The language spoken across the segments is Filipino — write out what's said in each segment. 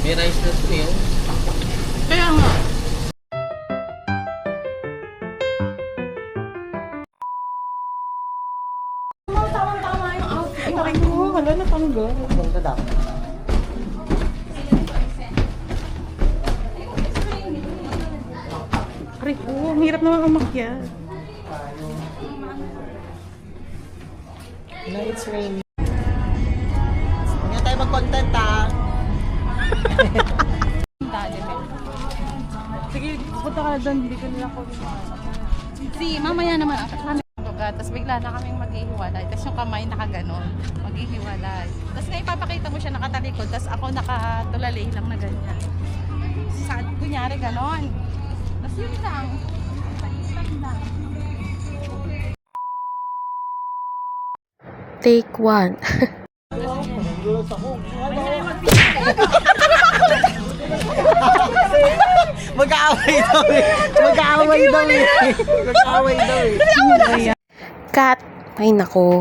May rice na ito yun. Kaya nga. Tama-tama yung outfit. Ay, ko. Wala na tanggal. Bangga dapat. Aray ko, ang hirap naman umakyat. No, it's raining. Hindi tayo mag-content ha. Sige, punta ka na doon. Hindi ko nila ko. Si, mamaya naman ang kami tapos bigla na kaming maghihiwalay. Tapos yung kamay nakaganon, maghihiwalay. Tapos nga ipapakita mo siya nakatalikod, tapos ako nakatulali lang na ganyan. Saan, kunyari ganon. Tapos yun lang. Lang. Take 1. Mag-aaway daw eh. Mag-aaway daw eh. Mag-aaway daw eh. Cut. Ay, nako.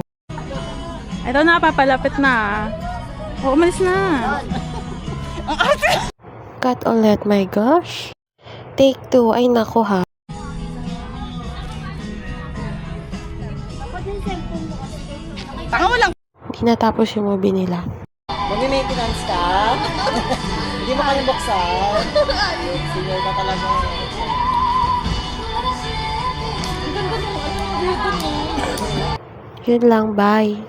Ito na, papalapit na. O, umalis na. Cut ulit. My gosh. Take 2. Ay, nako ha. Tanga mo lang. Hindi natapos yung movie nila. Mag-maintenance ka? Hindi mo kayang buksan? Senior ka talaga. Yun lang. Bye.